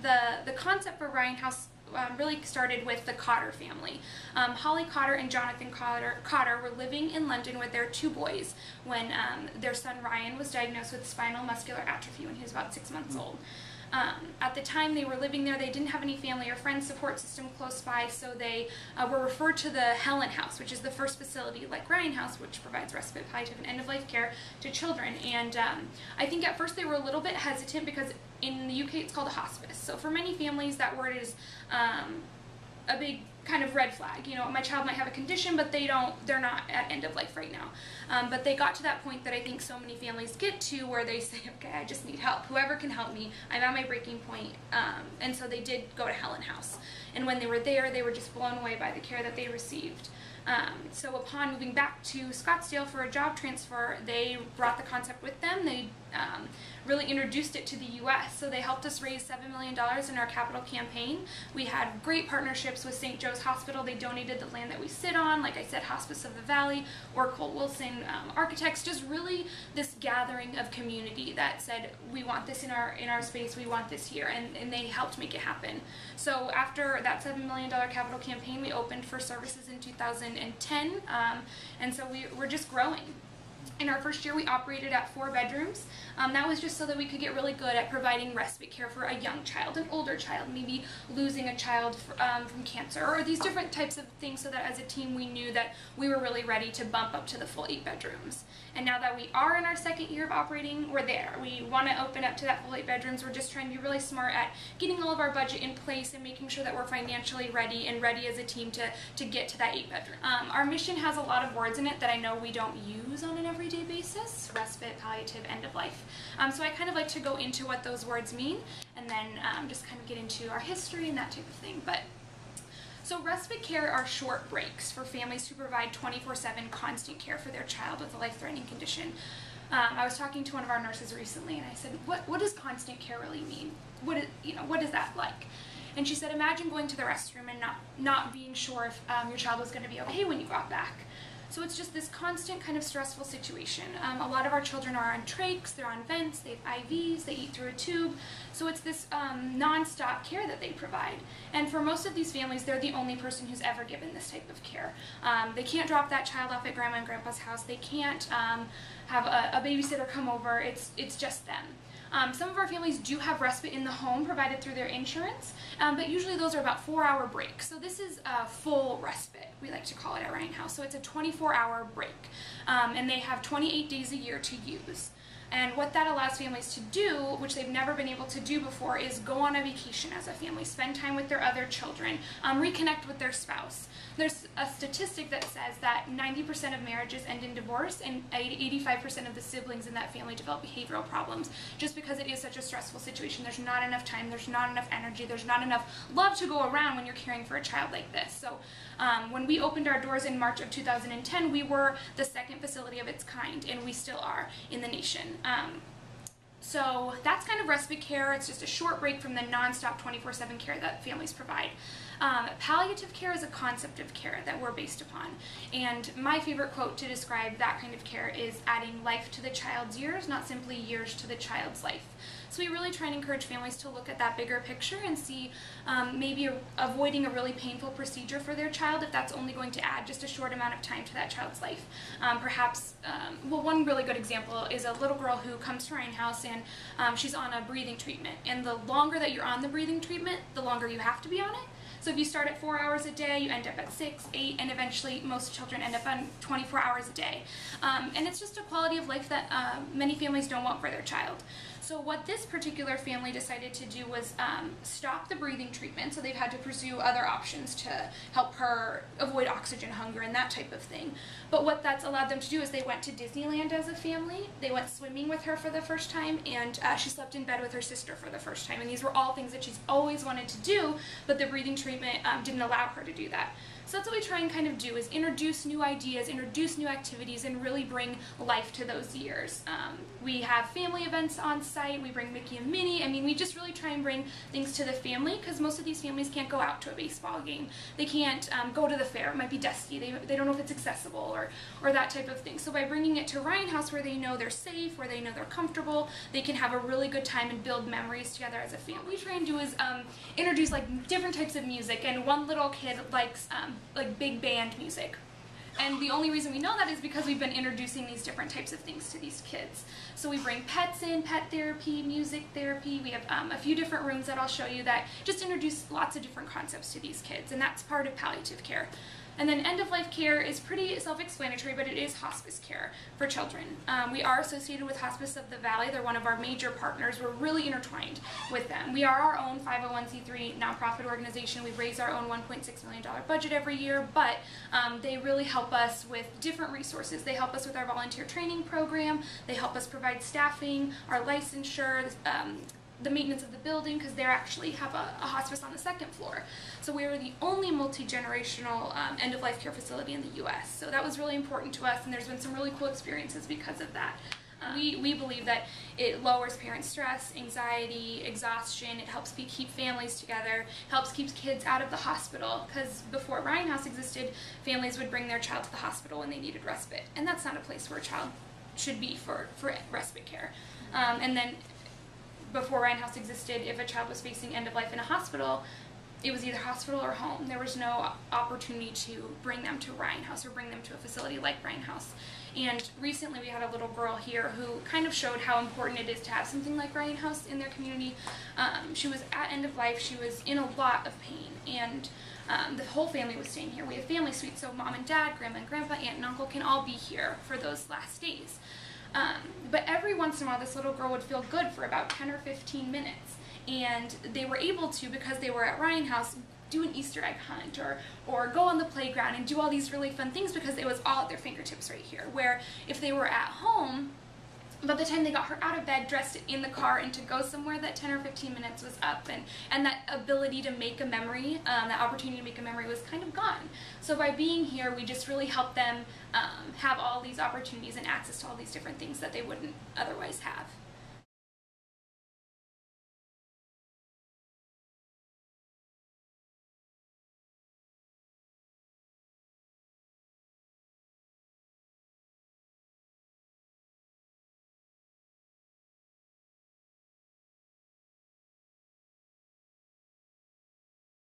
the concept for Ryan House really started with the Cotter family. Holly Cotter and Jonathan Cotter were living in London with their 2 boys when their son Ryan was diagnosed with spinal muscular atrophy when he was about 6 months old. At the time they were living there, they didn't have any family or friend support system close by, so they were referred to the Helen House, which is the first facility like Ryan House, which provides respite, palliative, and end-of-life care to children. And I think at first they were a little bit hesitant because in the UK it's called a hospice. So for many families that word is a big kind of red flag. You know, my child might have a condition, but they're not at end of life right now. But they got to that point that I think so many families get to where they say, okay, I just need help. Whoever can help me, I'm at my breaking point. And so they did go to Helen House. And when they were there, they were just blown away by the care that they received. So upon moving back to Scottsdale for a job transfer, they brought the concept with them. They really introduced it to the U.S. So they helped us raise $7 million in our capital campaign. We had great partnerships with St. Joe's Hospital. They donated the land that we sit on, like I said, Hospice of the Valley, or Colt Wilson Architects, just really this gathering of community that said, we want this in our space, we want this here, and they helped make it happen. So after that $7 million capital campaign, we opened for services in 2010, and so we're just growing. In our first year, we operated at 4 bedrooms. That was just so that we could get really good at providing respite care for a young child, an older child, maybe losing a child from cancer, or these different types of things, so that as a team we knew that we were really ready to bump up to the full 8 bedrooms. And now that we are in our second year of operating, we're there. We want to open up to that full 8 bedrooms. We're just trying to be really smart at getting all of our budget in place and making sure that we're financially ready and ready as a team to get to that 8 bedroom. Our mission has a lot of words in it that I know we don't use on an everyday basis: respite, palliative, end of life. So I kind of like to go into what those words mean, and then just kind of get into our history and that type of thing. So respite care are short breaks for families who provide 24/7 constant care for their child with a life-threatening condition. I was talking to one of our nurses recently, and I said, what does constant care really mean? What is that like? And she said, imagine going to the restroom and not being sure if your child was going to be okay when you got back. So it's just this constant kind of stressful situation. A lot of our children are on trachs, they're on vents, they have IVs, they eat through a tube. So it's this non-stop care that they provide. And for most of these families, they're the only person who's ever given this type of care. They can't drop that child off at grandma and grandpa's house. They can't have a babysitter come over. It's just them. Some of our families do have respite in the home provided through their insurance, but usually those are about 4-hour breaks. So this is a full respite, we like to call it at Ryan House. So it's a 24-hour break, and they have 28 days a year to use. And what that allows families to do, which they've never been able to do before, is go on a vacation as a family, spend time with their other children, reconnect with their spouse. There's a statistic that says that 90% of marriages end in divorce, and 85% of the siblings in that family develop behavioral problems, just because it is such a stressful situation. There's not enough time, there's not enough energy, there's not enough love to go around when you're caring for a child like this. So when we opened our doors in March of 2010, we were the 2nd facility of its kind, and we still are in the nation. So that's kind of respite care. It's just a short break from the non-stop 24/7 care that families provide. Palliative care is a concept of care that we're based upon, and my favorite quote to describe that kind of care is adding life to the child's years, not simply years to the child's life. So we really try and encourage families to look at that bigger picture and see maybe avoiding a really painful procedure for their child if that's only going to add just a short amount of time to that child's life. Perhaps, well, one really good example is a little girl who comes to Ryan House, and she's on a breathing treatment. And the longer that you're on the breathing treatment, the longer you have to be on it. So if you start at 4 hours a day, you end up at 6, 8, and eventually most children end up on 24 hours a day. And it's just a quality of life that many families don't want for their child. So what this particular family decided to do was stop the breathing treatment, so they've had to pursue other options to help her avoid oxygen hunger and that type of thing. But what that's allowed them to do is they went to Disneyland as a family, they went swimming with her for the first time, and she slept in bed with her sister for the first time. And these were all things that she's always wanted to do, but the breathing treatment treatment didn't allow her to do that. So that's what we try and kind of do, is introduce new ideas, introduce new activities, and really bring life to those years. We have family events on site, we bring Mickey and Minnie. I mean, we just really try and bring things to the family, because most of these families can't go out to a baseball game. They can't go to the fair, it might be dusty, they don't know if it's accessible, or that type of thing. So by bringing it to Ryan House, where they know they're safe, where they know they're comfortable, they can have a really good time and build memories together as a family. What we try and do is introduce like different types of music, and one little kid likes like big band music. And the only reason we know that is because we've been introducing these different types of things to these kids. So we bring pets in, pet therapy, music therapy. We have a few different rooms that I'll show you that just introduce lots of different concepts to these kids, and that's part of palliative care. And then end-of-life care is pretty self-explanatory, but it is hospice care for children. We are associated with Hospice of the Valley. They're one of our major partners. We're really intertwined with them. We are our own 501c3 nonprofit organization. We raise our own $1.6 million budget every year, but they really help us with different resources. They help us with our volunteer training program. They help us provide staffing, our licensure, the maintenance of the building, because they actually have a hospice on the second floor. So we are the only multi-generational end-of-life care facility in the U.S. So that was really important to us, and there's been some really cool experiences because of that. We believe that it lowers parent stress, anxiety, exhaustion. It helps keep families together, helps keep kids out of the hospital, because before Ryan House existed, families would bring their child to the hospital when they needed respite, and that's not a place where a child should be for respite care. And then before Ryan House existed, if a child was facing end of life in a hospital, it was either hospital or home. There was no opportunity to bring them to Ryan House or bring them to a facility like Ryan House. And recently we had a little girl here who kind of showed how important it is to have something like Ryan House in their community. She was at end of life, she was in a lot of pain, and the whole family was staying here. We have family suites, so mom and dad, grandma and grandpa, aunt and uncle can all be here for those last days. But every once in a while this little girl would feel good for about 10 or 15 minutes, and they were able to, because they were at Ryan House, do an Easter egg hunt or go on the playground and do all these really fun things, because it was all at their fingertips right here. Where if they were at home, by the time they got her out of bed, dressed in the car, and to go somewhere, that 10 or 15 minutes was up, and that ability to make a memory, that opportunity to make a memory was kind of gone. So by being here, we just really help them have all these opportunities and access to all these different things that they wouldn't otherwise have.